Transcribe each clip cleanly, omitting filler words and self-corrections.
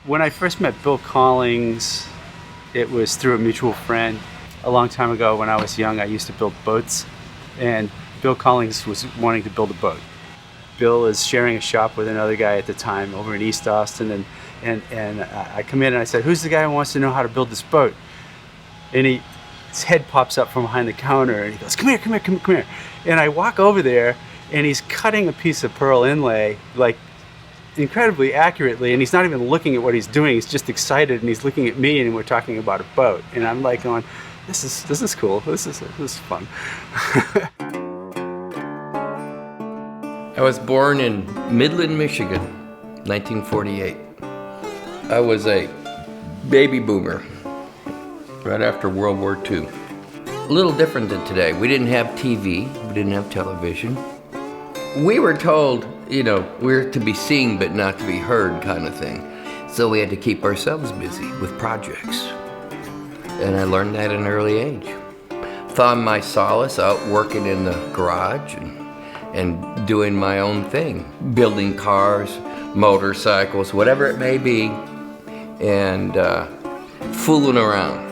When I first met Bill Collings, it was through a mutual friend. A long time ago when I was young, I used to build boats, and Bill Collings was wanting to build a boat. Bill is sharing a shop with another guy at the time over in East Austin, and I come in and I said, "Who's the guy who wants to know how to build this boat?" And his head pops up from behind the counter, and he goes, "Come here, come here, come here." And I walk over there, and he's cutting a piece of pearl inlay, like incredibly accurately, and he's not even looking at what he's doing. He's just excited, and he's looking at me, and we're talking about a boat. And I'm like going, this is cool. This is fun. I was born in Midland, Michigan, 1948. I was a baby boomer right after World War II. A little different than today. We didn't have TV, we didn't have television. We were told, we're to be seen but not to be heard kind of thing. So we had to keep ourselves busy with projects. And I learned that at an early age. Found my solace out working in the garage and doing my own thing. Building cars, motorcycles, whatever it may be, and fooling around.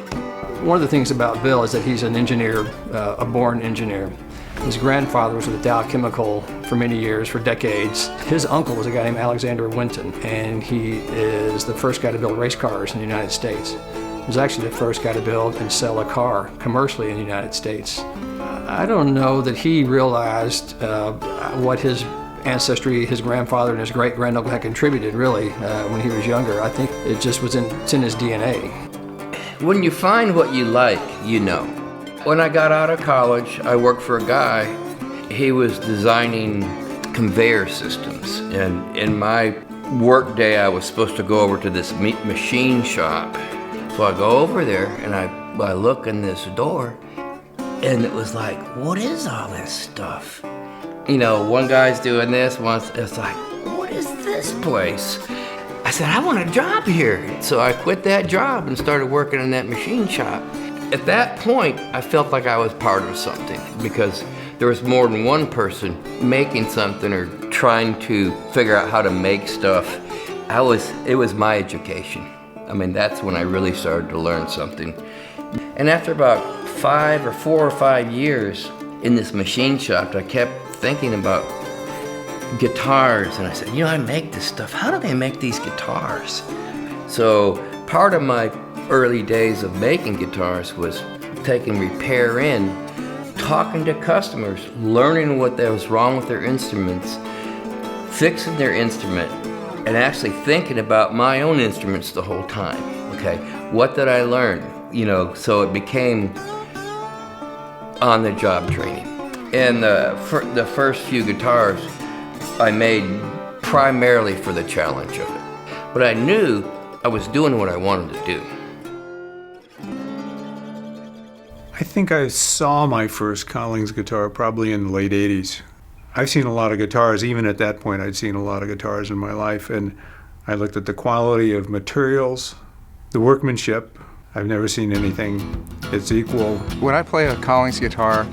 One of the things about Bill is that he's an engineer, a born engineer. His grandfather was with Dow Chemical for many years, for decades. His uncle was a guy named Alexander Winton, and he is the first guy to build race cars in the United States. He was actually the first guy to build and sell a car commercially in the United States. I don't know that he realized what his ancestry, his grandfather and his great-granduncle had contributed, really, when he was younger. I think it just was it's in his DNA. When you find what you like, you know. When I got out of college, I worked for a guy. He was designing conveyor systems, and in my work day, I was supposed to go over to this machine shop. So I go over there, and I look in this door, and it was like, what is all this stuff? One guy's doing this, it's like, what is this place? I said, I want a job here. So I quit that job and started working in that machine shop. At that point, I felt like I was part of something because there was more than one person making something or trying to figure out how to make stuff. It was my education. That's when I really started to learn something. And after about 4 or 5 years in this machine shop, I kept thinking about guitars, and I said, I make this stuff. How do they make these guitars? So part of my early days of making guitars was taking repair in, talking to customers, learning what was wrong with their instruments, fixing their instrument, and actually thinking about my own instruments the whole time. Okay, what did I learn? So it became on-the-job training. And the first few guitars I made primarily for the challenge of it. But I knew I was doing what I wanted to do. I think I saw my first Collings guitar probably in the late 80s. I've seen a lot of guitars. Even at that point, I'd seen a lot of guitars in my life, and I looked at the quality of materials, the workmanship. I've never seen anything that's equal. When I play a Collings guitar,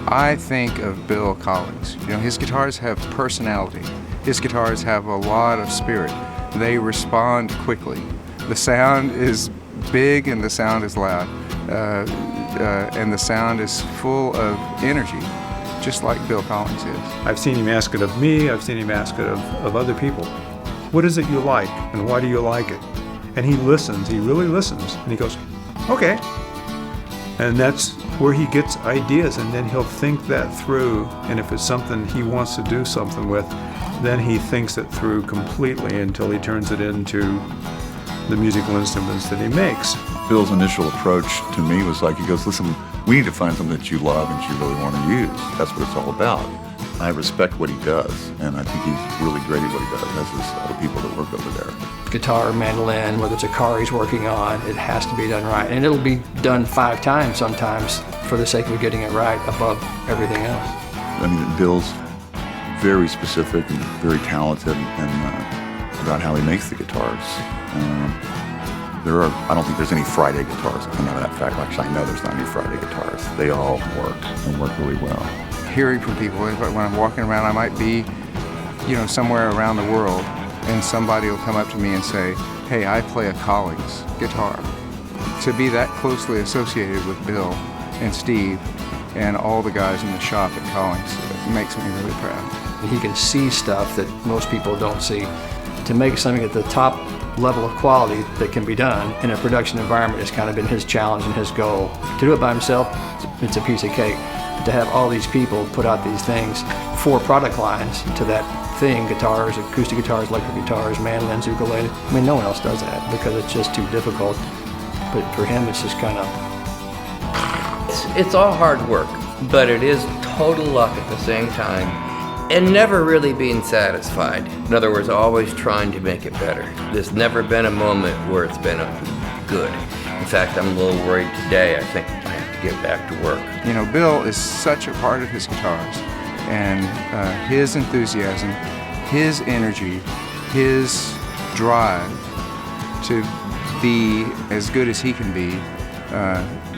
I think of Bill Collings. His guitars have personality. His guitars have a lot of spirit. They respond quickly. The sound is big and the sound is loud. And the sound is full of energy, just like Bill Collings is. I've seen him ask it of me, I've seen him ask it of other people. What is it you like, and why do you like it? And he listens, he really listens, and he goes, okay. And that's where he gets ideas, and then he'll think that through, and if it's something he wants to do something with, then he thinks it through completely until he turns it into the musical instruments that he makes. Bill's initial approach to me was like, he goes, listen, we need to find something that you love and you really want to use. That's what it's all about. I respect what he does, and I think he's really great at what he does, as is all the people that work over there. Guitar, mandolin, whether it's a car he's working on, it has to be done right. And it'll be done 5 times sometimes for the sake of getting it right above everything else. Bill's very specific and very talented about how he makes the guitars. I don't think there's any Friday guitars that come out of that fact. Actually, I know there's not any Friday guitars. They all work and work really well. Hearing from people, when I'm walking around, I might be, somewhere around the world, and somebody will come up to me and say, hey, I play a Collings guitar. To be that closely associated with Bill and Steve and all the guys in the shop at Collings, it makes me really proud. He can see stuff that most people don't see. To make something at the top level of quality that can be done in a production environment has kind of been his challenge and his goal. To do it by himself, it's a piece of cake. To have all these people put out these things, 4 product lines to that thing, guitars, acoustic guitars, electric guitars, mandolins, ukulele. I mean, no one else does that because it's just too difficult. But for him, it's just kind of... It's all hard work, but it is total luck at the same time, and never really being satisfied. In other words, always trying to make it better. There's never been a moment where it's been good. In fact, I'm a little worried today. I think I have to get back to work. You know, Bill is such a part of his guitars, and his enthusiasm, his energy, his drive to be as good as he can be,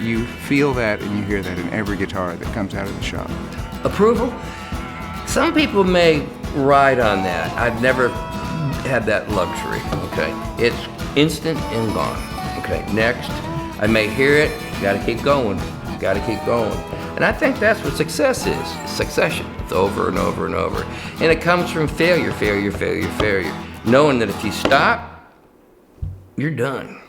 you feel that and you hear that in every guitar that comes out of the shop. Approval? Some people may ride on that. I've never had that luxury, okay? It's instant and gone, okay? Next, I may hear it, gotta keep going, gotta keep going. And I think that's what success is, succession. It's over and over and over. And it comes from failure, failure, failure, failure. Knowing that if you stop, you're done.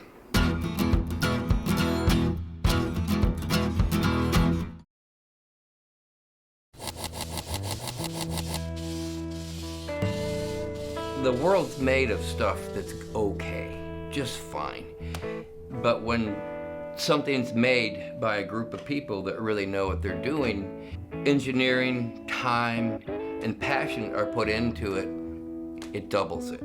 The world's made of stuff that's okay, just fine. But when something's made by a group of people that really know what they're doing, engineering, time, and passion are put into it, it doubles it.